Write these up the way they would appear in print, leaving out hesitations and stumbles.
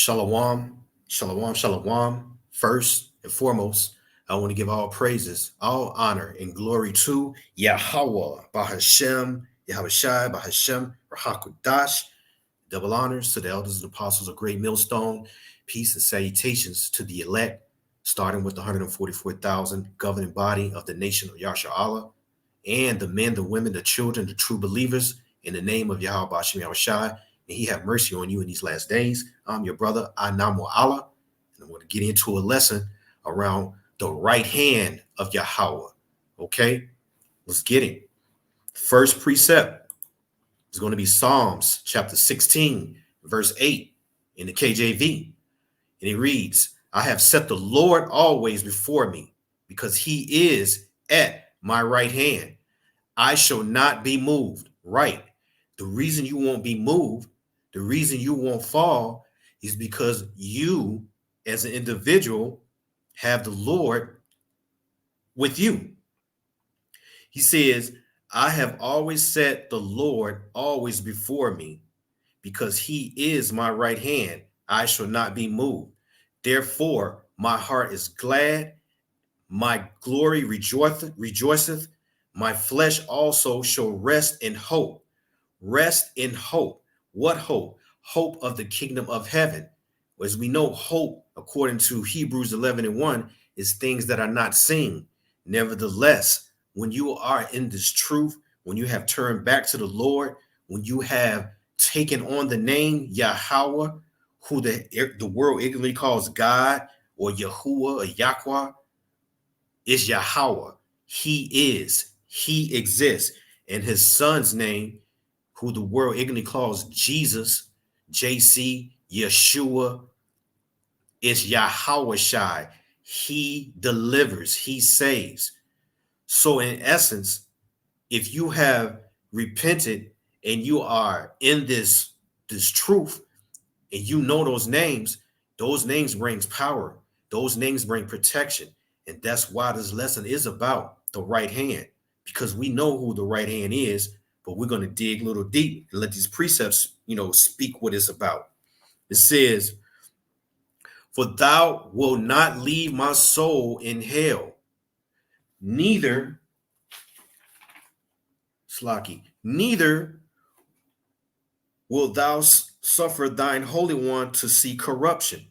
Shalom, shalom, shalom. First and foremost, I want to give all praises, all honor, and glory to Yahawah, Bahashem, Yahushai, Bahashem, Rahakudash. Double honors to the elders and apostles of Great Millstone. Peace and salutations to the elect, starting with the 144,000 governing body of the nation of Yasharallah, and the men, the women, the children, the true believers, in the name of Yahweh Bashem Yahushai. May he have mercy on you in these last days. I'm your brother, Anamu Allah, and I'm going to get into a lesson around the right hand of Yahweh. Okay, let's get it. First precept is going to be Psalms chapter 16, verse 8 in the KJV. And it reads, I have set the Lord always before me, because he is at my right hand. I shall not be moved. Right. The reason you won't be moved, the reason you won't fall, is because you, as an individual, have the Lord with you. He says, I have always set the Lord always before me, because he is my right hand. I shall not be moved. Therefore, my heart is glad. My glory rejoiceth. My flesh also shall rest in hope. Rest in hope. What hope? Hope of the kingdom of heaven. As we know, hope, according to Hebrews 11:1, is things that are not seen. Nevertheless, when you are in this truth, when you have turned back to the Lord, when you have taken on the name Yahweh, who the world ignorantly calls God, or Yahuwah, or Yahweh, is Yahweh. He exists. And his son's name, who the world ignorantly calls Jesus, JC, Yeshua, is Yahawashai. He delivers, he saves. So in essence, if you have repented and you are in this truth, and you know those names brings power. Those names bring protection. And that's why this lesson is about the right hand, because we know who the right hand is, but we're going to dig a little deep and let these precepts, speak what it's about. It says, for thou wilt not leave my soul in hell, neither wilt thou suffer thine Holy One to see corruption.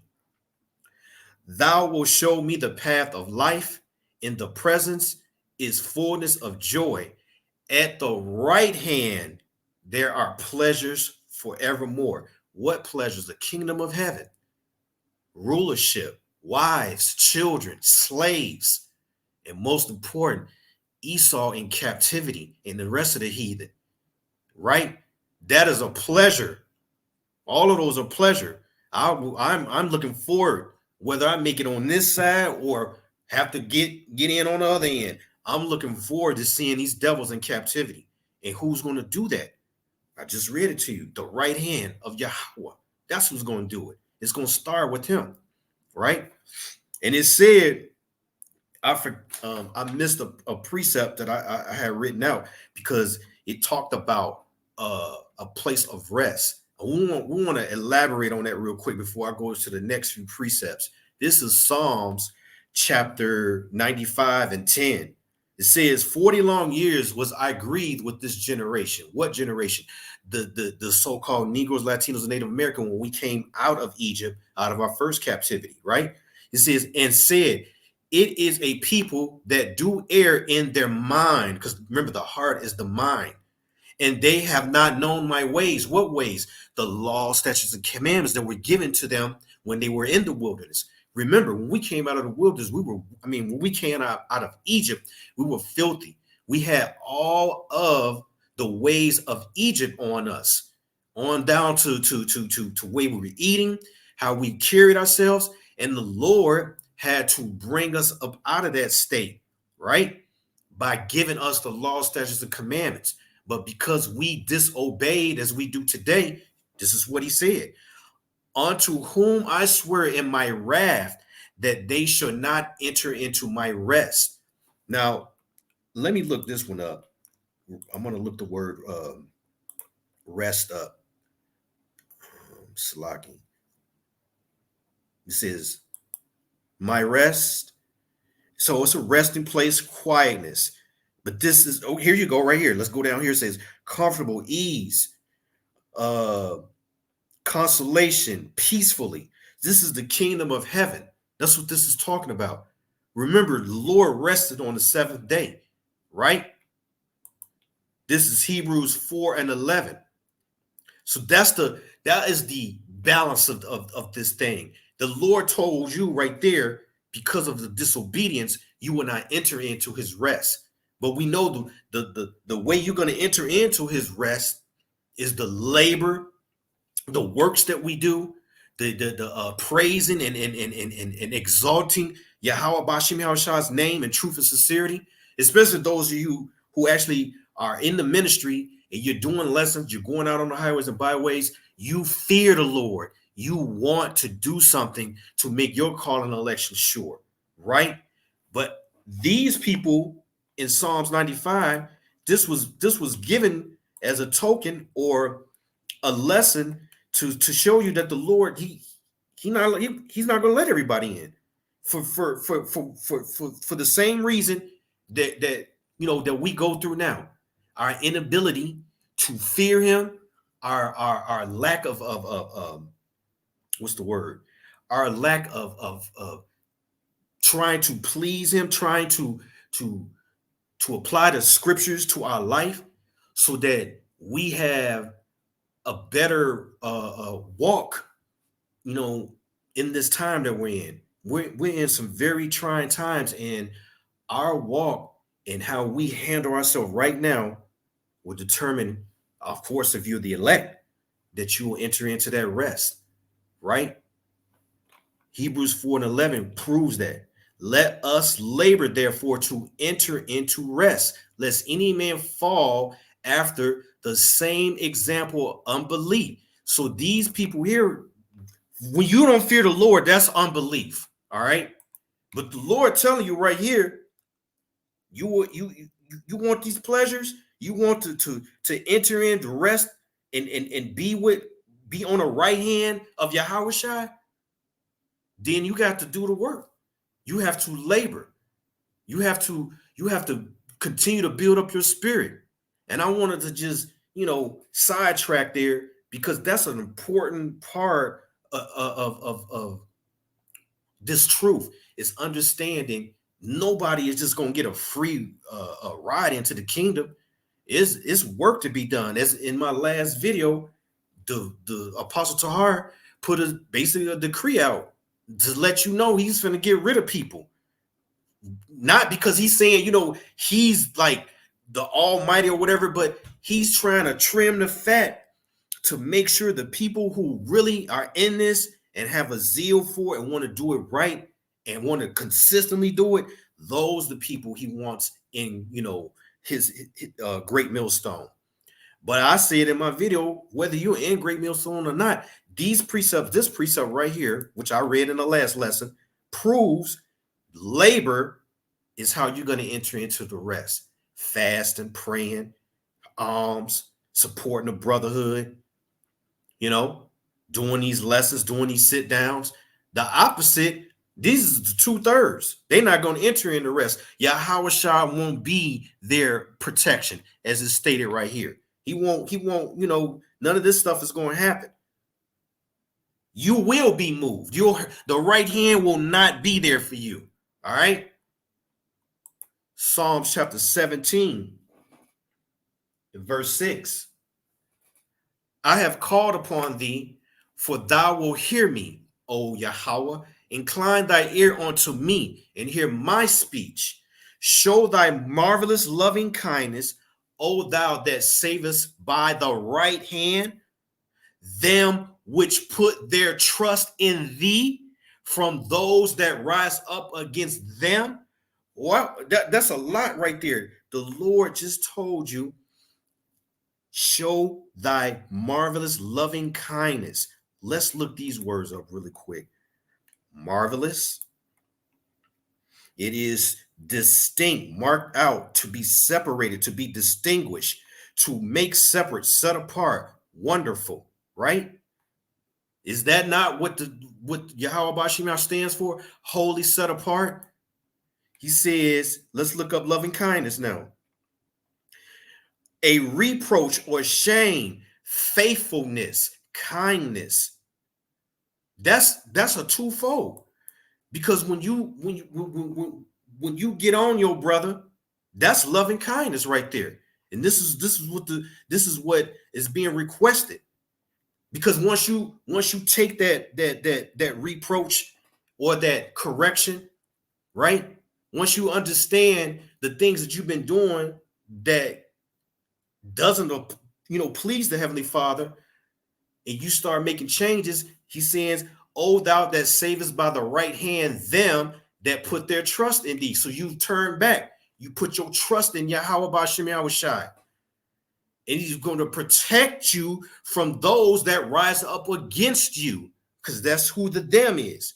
Thou wilt show me the path of life. In the presence is fullness of joy. At the right hand, there are pleasures forevermore. What pleasures? The kingdom of heaven, rulership, wives, children, slaves, and most important, Esau in captivity and the rest of the heathen, right? That is a pleasure. All of those are pleasure. I'm looking forward, whether I make it on this side or have to get in on the other end. I'm looking forward to seeing these devils in captivity. And who's going to do that? I just read it to you. The right hand of Yahweh. That's who's going to do it. It's going to start with him, right? And it said, I missed a precept that I had written out, because it talked about a place of rest. We want to elaborate on that real quick before I go to the next few precepts. This is Psalms chapter 95 and 10. It says, 40 long years was I grieved with this generation. What generation? The so-called Negroes, Latinos, and Native American, when we came out of Egypt, out of our first captivity, right? It says, and said, it is a people that do err in their mind. Because remember, the heart is the mind. And they have not known my ways. What ways? The law, statutes, and commandments that were given to them when they were in the wilderness. Remember, when we came out of the wilderness, when we came out of Egypt, we were filthy. We had all of the ways of Egypt on us, on down to the way we were eating, how we carried ourselves. And the Lord had to bring us up out of that state, right? By giving us the law, statutes, and commandments. But because we disobeyed, as we do today, this is what he said. Unto whom I swear in my wrath that they shall not enter into my rest. Now, let me look this one up. I'm going to look the word rest up. Slacking. It says, my rest. So it's a resting place, quietness. But this is, oh, here you go, right here. Let's go down here. It says comfortable, ease, uh, consolation, peacefully. This is the kingdom of heaven. That's what this is talking about. Remember, the Lord rested on the seventh day, right? This is Hebrews 4:11. So that is the balance of this thing. The Lord told you right there, because of the disobedience, you will not enter into his rest. But we know the way you're going to enter into his rest is the labor, the works that we do, the praising and exalting Yahweh Bashim Yahushua's name in truth and sincerity, especially those of you who actually are in the ministry and you're doing lessons, you're going out on the highways and byways, you fear the Lord. You want to do something to make your call and election sure, right? But these people in Psalms 95, this was given as a token or a lesson to show you that the Lord he's not going to let everybody in for the same reason that that we go through now, our inability to fear him, our lack of what's the word, our lack of trying to please him, trying to apply the scriptures to our life so that we have a better walk, in this time that we're in. We're in some very trying times, and our walk and how we handle ourselves right now will determine, of course, if you're the elect, that you will enter into that rest, right? Hebrews 4:11 proves that. Let us labor, therefore, to enter into rest, lest any man fall after the same example of unbelief. So these people here, when you don't fear the Lord, that's unbelief. All right. But the Lord telling you right here, you want these pleasures, you want to enter into rest and be on the right hand of Yahawashi, then you got to do the work. You have to labor. You have to continue to build up your spirit. And I wanted to just, sidetrack there because that's an important part of this truth, is understanding nobody is just going to get a free ride into the kingdom. It's work to be done. As in my last video, the Apostle Tahar put basically a decree out to let you know he's going to get rid of people. Not because he's saying, he's like the almighty or whatever, but he's trying to trim the fat to make sure the people who really are in this and have a zeal for it and want to do it right and want to consistently do it, those the people he wants in, his Great Millstone. But I said in my video, whether you're in Great Millstone or not, this precept right here, which I read in the last lesson, proves labor is how you're going to enter into the rest. Fasting, praying, alms, supporting the brotherhood, doing these lessons, doing these sit downs. The opposite, these are the 2/3. They're not going to enter in the rest. Yahawashi won't be their protection, as is stated right here. He won't, none of this stuff is going to happen. You will be moved. The right hand will not be there for you. All right. Psalms chapter 17, verse 6. I have called upon thee, for thou wilt hear me, O Yahawah. Incline thy ear unto me, and hear my speech. Show thy marvelous loving kindness, O thou that savest by the right hand, them which put their trust in thee, from those that rise up against them. Well, that's a lot right there. The Lord just told you, show thy marvelous loving kindness. Let's look these words up really quick. Marvelous. It is distinct, marked out, to be separated, to be distinguished, to make separate, set apart, wonderful, right? Is that not what YAHAWAH stands for? Holy, set apart. He says, let's look up loving kindness now. A reproach or shame, faithfulness, kindness. That's a twofold. Because when you get on your brother, that's loving kindness right there. And this is what is being requested. Because once you take that reproach or that correction, right? Once you understand the things that you've been doing that doesn't please the Heavenly Father, and you start making changes, he says, "O thou that savest by the right hand them that put their trust in thee." So you turn back, you put your trust in Yahweh B'Shem Yahushai. And he's going to protect you from those that rise up against you, because that's who the them is.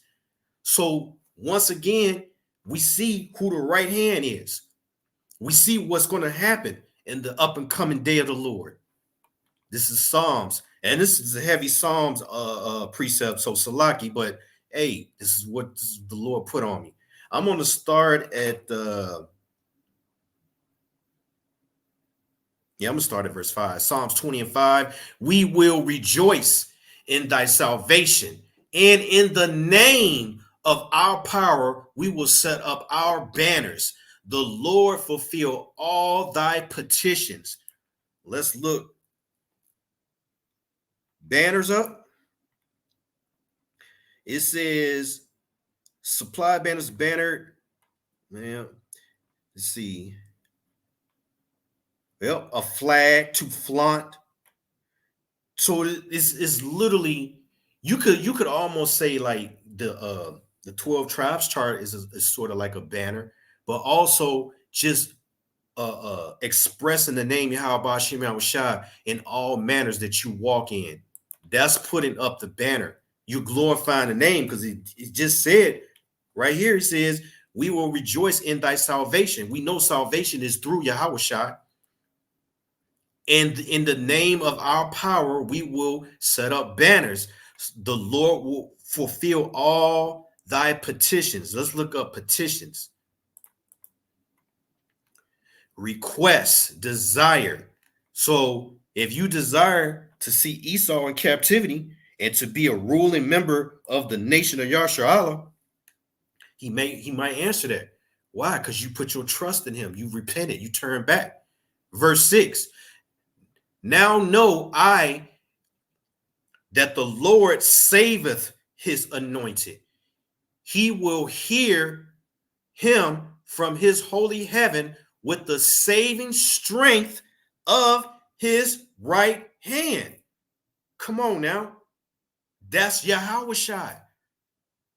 So once again, we see who the right hand is. We see what's going to happen in the up and coming day of the Lord. This is Psalms, and this is a heavy Psalms precept, so Salaki, but hey, this is what the Lord put on me. I'm going to start at I'm going to start at verse 5. Psalms 20 and 5. We will rejoice in thy salvation, and in the name of our power, we will set up our banners. The Lord fulfill all thy petitions. Let's look. Banners up. It says supply banners, banner. Man, let's see. Well, a flag to flaunt. So it's literally, you could almost say like the 12 tribes chart is sort of like a banner, but also just expressing the name Yahweh B'Shem Yahushua in all manners that you walk in. That's putting up the banner. You're glorifying the name, because it just said right here, it says, we will rejoice in thy salvation. We know salvation is through Yahushua. And in the name of our power, we will set up banners. The Lord will fulfill all thy petitions. Let's look up petitions. Request, desire. So if you desire to see Esau in captivity and to be a ruling member of the nation of Yasharallah, he might answer that. Why? Because you put your trust in him. You repented. You turned back. Verse 6. Now know I that the Lord saveth his anointed. He will hear him from his holy heaven with the saving strength of his right hand. Come on now. That's Yahawashi.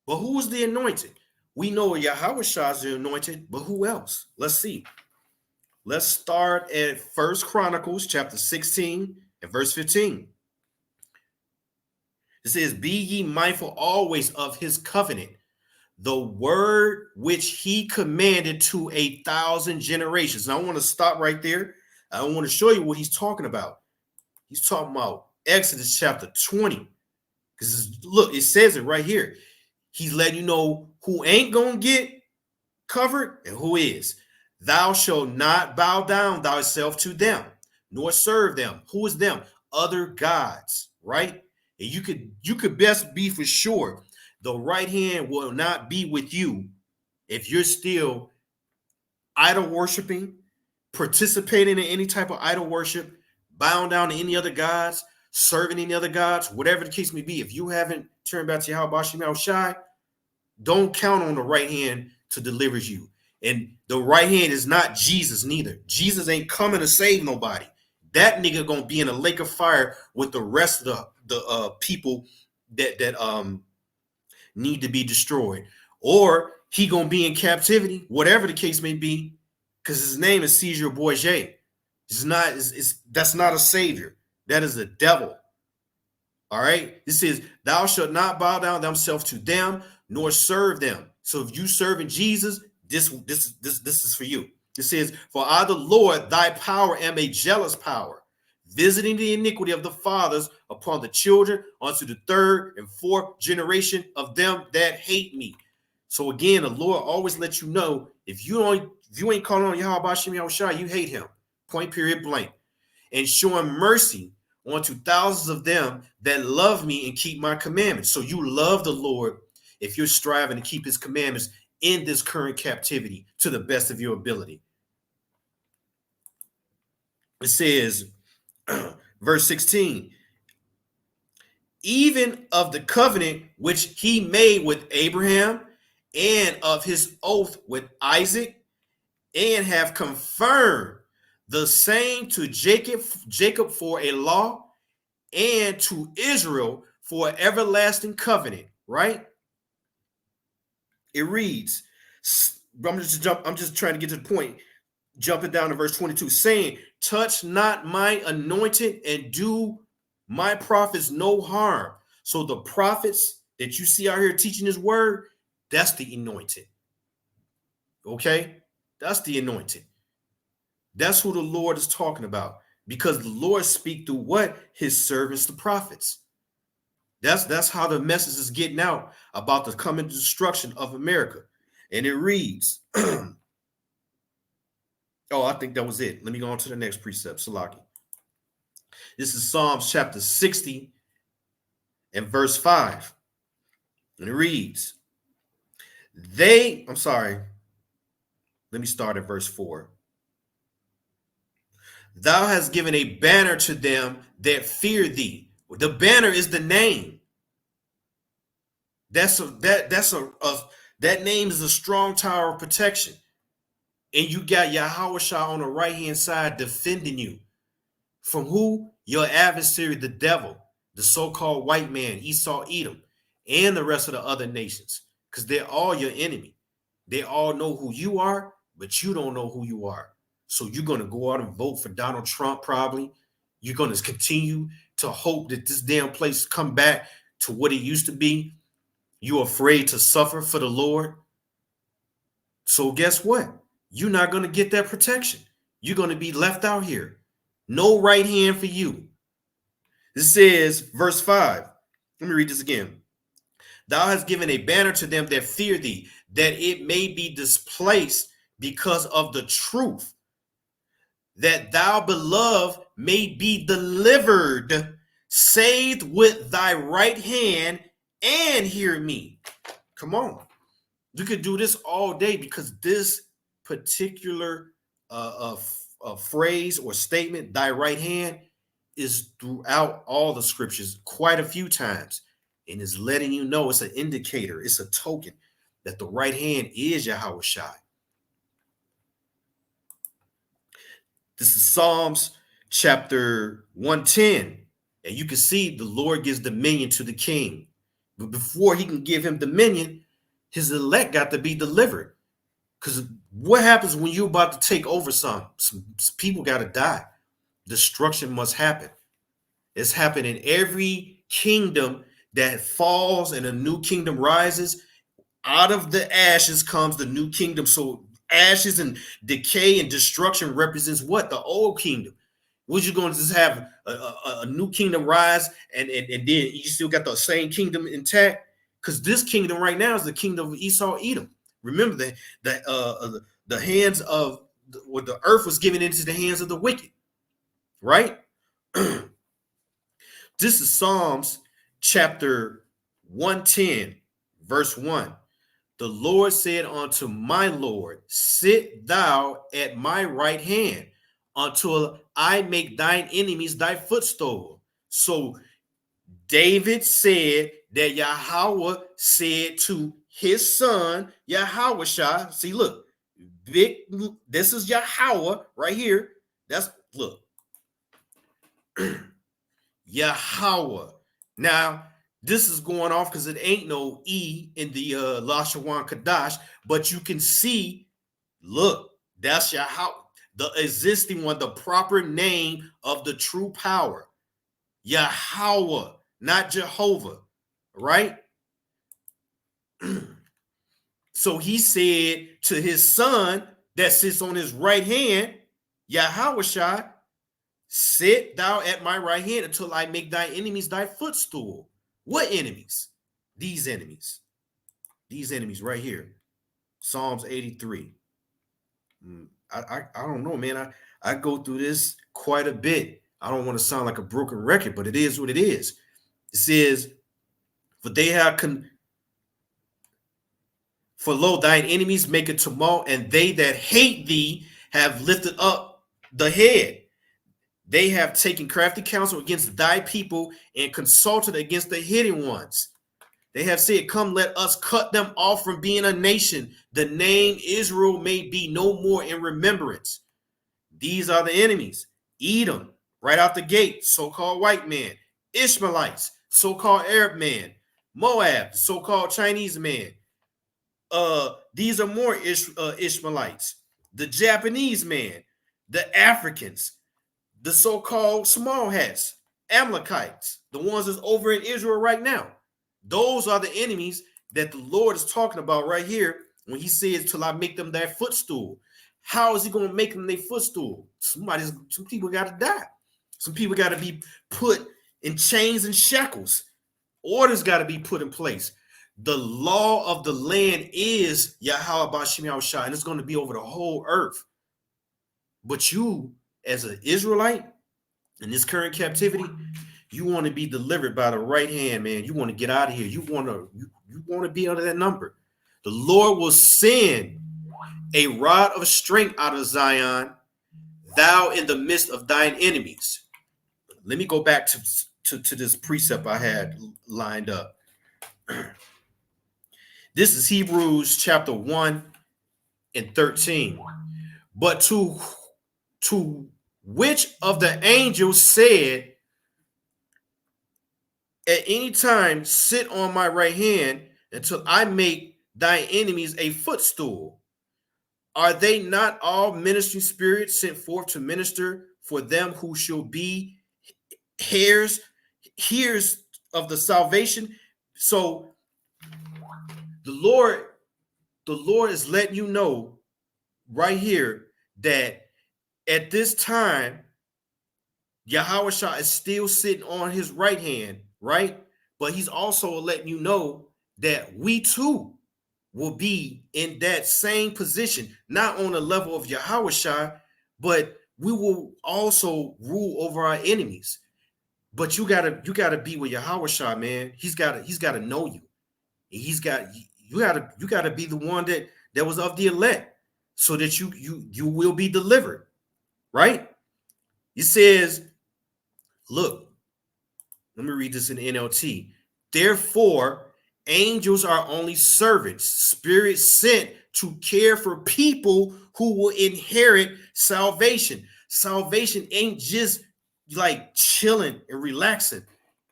But who's the anointed? We know Yahawashi is the anointed, but who else? Let's see. Let's start at 1 Chronicles chapter 16 and verse 15. It says, be ye mindful always of his covenant, the word which he commanded to 1,000 generations. Now I want to stop right there. I want to show you what he's talking about. He's talking about Exodus chapter 20. Because look, it says it right here. He's letting you know who ain't going to get covered and who is. Thou shalt not bow down thyself to them, nor serve them. Who is them? Other gods, right? And you could best be for sure the right hand will not be with you if you're still idol worshiping, participating in any type of idol worship, bowing down to any other gods, serving any other gods, whatever the case may be. If you haven't turned back to Yahweh B'Shem Yahushai, don't count on the right hand to deliver you. And the right hand is not Jesus neither. Jesus ain't coming to save nobody. That nigga gonna be in a lake of fire with the rest of the people that need to be destroyed, or he gonna be in captivity, whatever the case may be, because his name is Caesar Borgia. That's not a savior. That is the devil. All right. This is thou shalt not bow down themselves to them, nor serve them. So if you serving Jesus, this is for you. It says, for I, the Lord, thy power am a jealous power. visiting the iniquity of the fathers upon the children unto the third and fourth generation of them that hate me. So again, the Lord always lets you know if you ain't calling on Yahweh Bashem Yahushua, you hate him. Point, period, blank. And showing mercy unto thousands of them that love me and keep my commandments. So you love the Lord if you're striving to keep his commandments in this current captivity to the best of your ability. It says, verse 16, even of the covenant which he made with Abraham and of his oath with Isaac, and have confirmed the same to Jacob for a law, and to Israel for an everlasting covenant, right? It reads, I'm just trying to get to the point, jumping down to verse 22, saying, touch not my anointed and do my prophets no harm. So the prophets that you see out here teaching his word, that's the anointed. Okay? That's the anointed. That's who the Lord is talking about, because the Lord speak through what? His servants, the prophets. That's how the message is getting out about the coming destruction of America. And it reads, oh, I think that was it. Let me go on to the next precept, Salaki. This is Psalms chapter 60 and verse 5. And it reads, let me start at verse 4. Thou hast given a banner to them that fear thee. The banner is the name. That name is a strong tower of protection. And you got YAHAWAH on the right-hand side defending you. From who? Your adversary, the devil, the so-called white man, Esau, Edom, and the rest of the other nations. Because they're all your enemy. They all know who you are, but you don't know who you are. So you're going to go out and vote for Donald Trump probably. You're going to continue to hope that this damn place come back to what it used to be. You're afraid to suffer for the Lord. So guess what? You're not going to get that protection. You're going to be left out here. No right hand for you. This says, verse 5. Let me read this again. Thou hast given a banner to them that fear thee, that it may be displaced because of the truth, that thou, beloved, may be delivered, saved with thy right hand, and hear me. Come on. You could do this all day, because this particular phrase or statement, thy right hand, is throughout all the scriptures quite a few times, and is letting you know, it's an indicator, it's a token that the right hand is YAHAWAH. This is Psalms chapter 110. And you can see the Lord gives dominion to the king. But before he can give him dominion, his elect got to be delivered. Because what happens when you're about to take over some people got to die. Destruction must happen. It's happened in every kingdom that falls and a new kingdom rises. Out of the ashes comes the new kingdom. So ashes and decay and destruction represents what? The old kingdom. Was you going to just have a new kingdom rise and then you still got the same kingdom intact? Because this kingdom right now is the kingdom of Esau, Edom. Remember that the hands of the earth was given into the hands of the wicked, right? This is Psalms chapter 110, verse 1. The Lord said unto my Lord, sit thou at my right hand until I make thine enemies thy footstool. So David said that YAHAWAH said to his son, YAHAWAH. See, look, this is YAHAWAH right here. That's, look, YAHAWAH. Now, this is going off because it ain't no E in the Lashawan Kadash, but you can see, look, that's YAHAWAH, the existing one, the proper name of the true power. YAHAWAH, not Jehovah, right? So he said to his son that sits on his right hand, YAHAWAH, Sit thou at my right hand until I make thy enemies thy footstool. What enemies? These enemies. These enemies right here. Psalms 83. I don't know, man. I go through this quite a bit. I don't want to sound like a broken record, but it is what it is. It says, for they have for lo, thine enemies make a tumult, and they that hate thee have lifted up the head. They have taken crafty counsel against thy people and consulted against the hidden ones. They have said, come, let us cut them off from being a nation. The name Israel may be no more in remembrance. These are the enemies. Edom, right out the gate, so-called white man. Ishmaelites, so-called Arab man. Moab, so-called Chinese man. These are more Ishmaelites. The Japanese man. The Africans. The so-called small hats. Amalekites, the ones that's over in Israel right now. Those are the enemies that the Lord is talking about right here when he says, till I make them their footstool. How is he going to make them their footstool? Some people got to die. Some people got to be put in chains and shackles. Orders got to be put in place. The law of the land is YAHAWAH B'Shem Yahushua, and it's going to be over the whole earth. But you, as an Israelite, in this current captivity, you want to be delivered by the right hand, man. You want to get out of here. You want to be under that number. The Lord will send a rod of strength out of Zion, thou in the midst of thine enemies. Let me go back to this precept I had lined up. This is Hebrews chapter 1 and 13. But to which of the angels said, at any time sit on my right hand until I make thy enemies a footstool? Are they not all ministering spirits sent forth to minister for them who shall be heirs of the salvation? So the Lord is letting you know right here that at this time, YAHAWAH is still sitting on his right hand, right? But he's also letting you know that we too will be in that same position, not on the level of YAHAWAH, but we will also rule over our enemies. But you gotta be with YAHAWAH, man. He's gotta know you. You gotta be the one that was of the elect, so that you will be delivered, right? It says, look, let me read this in NLT. Therefore, angels are only servants, spirits sent to care for people who will inherit salvation. Salvation ain't just like chilling and relaxing.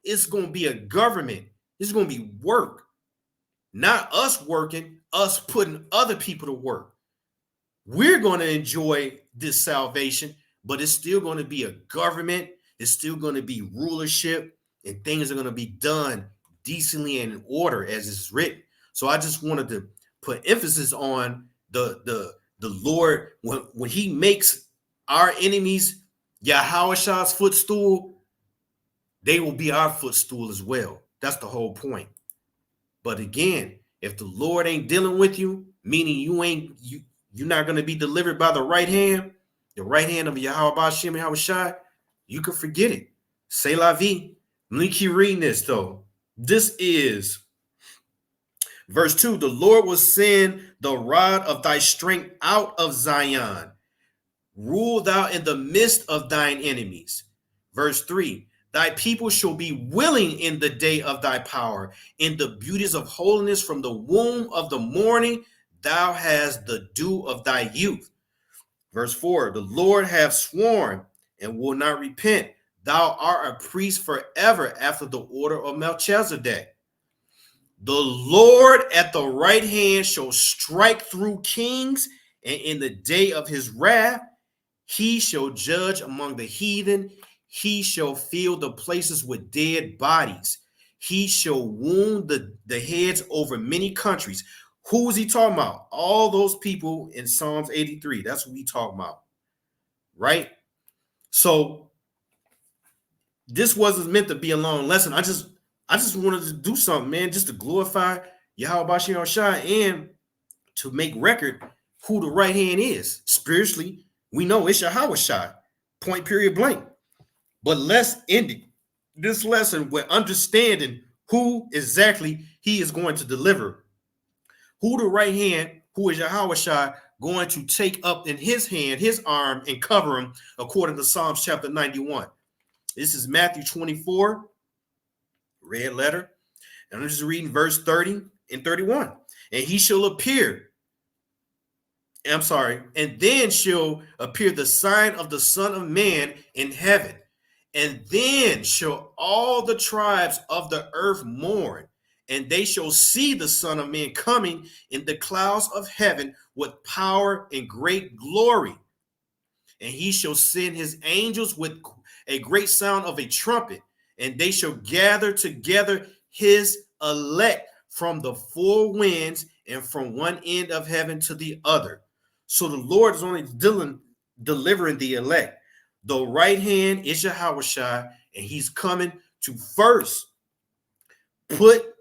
It's going to be a government. It's going to be work. Not us working, us putting other people to work. We're going to enjoy this salvation, but it's still going to be a government. It's still going to be rulership, and things are going to be done decently and in order as it's written. So I just wanted to put emphasis on the Lord when he makes our enemies YAHAWAH's footstool, they will be our footstool as well. That's the whole point. But again, if the Lord ain't dealing with you, meaning you're not going to be delivered by the right hand of YAHAWAH B'Shem Yahushua, you can forget it. C'est la vie. Let me keep reading this though. This is verse 2. The Lord will send the rod of thy strength out of Zion. Rule thou in the midst of thine enemies. Verse 3. Thy people shall be willing in the day of thy power. In the beauties of holiness from the womb of the morning, thou hast the dew of thy youth. Verse 4. The Lord hath sworn and will not repent. Thou art a priest forever after the order of Melchizedek. The Lord at the right hand shall strike through kings, and in the day of his wrath, he shall judge among the heathen. He shall fill the places with dead bodies. He shall wound the heads over many countries. Who is he talking about? All those people in Psalms 83. That's what we talking about, right? So This wasn't meant to be a long lesson. I just wanted to do something, man, just to glorify Yahawah Shai and to make record who the right hand is. Spiritually, we know it's Yahawah Shai, point, period, blank. But let's end it, this lesson with understanding who exactly he is going to deliver. Who the right hand, who is Yahawah Shai, going to take up in his hand, his arm, and cover him, according to Psalms chapter 91. This is Matthew 24, red letter. And I'm just reading verse 30 and 31. And he shall appear. And then shall appear the sign of the Son of Man in heaven. And then shall all the tribes of the earth mourn, and they shall see the Son of Man coming in the clouds of heaven with power and great glory. And he shall send his angels with a great sound of a trumpet, and they shall gather together his elect from the four winds and from one end of heaven to the other. So the Lord is only delivering the elect. The right hand is Yahawah Shai, and he's coming to first put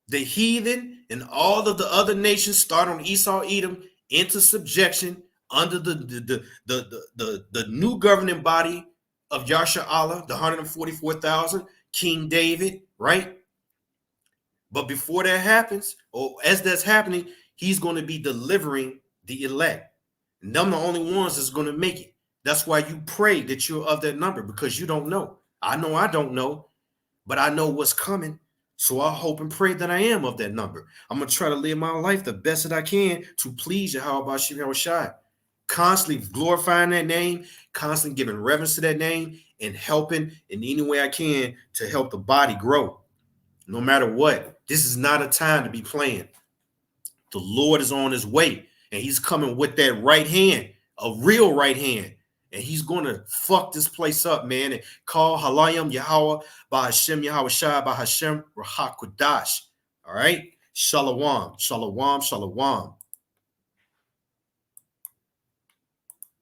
the heathen and all of the other nations, start on Esau, Edom, into subjection under the new governing body of Yasha Allah, the 144,000, King David, right? But before that happens, or as that's happening, he's going to be delivering the elect. And them the only ones that's going to make it. That's why you pray that you're of that number, because you don't know. I know I don't know, but I know what's coming. So I hope and pray that I am of that number. I'm going to try to live my life the best that I can to please Yahawah Shai. Constantly glorifying that name, constantly giving reverence to that name, and helping in any way I can to help the body grow. No matter what, this is not a time to be playing. The Lord is on his way, and he's coming with that right hand, a real right hand. And he's going to fuck this place up, man, and call Halayim Yahawah by Hashem Yahawah Shai by Hashem Rahak Kodash. All right? Shalom, shalom, shalom.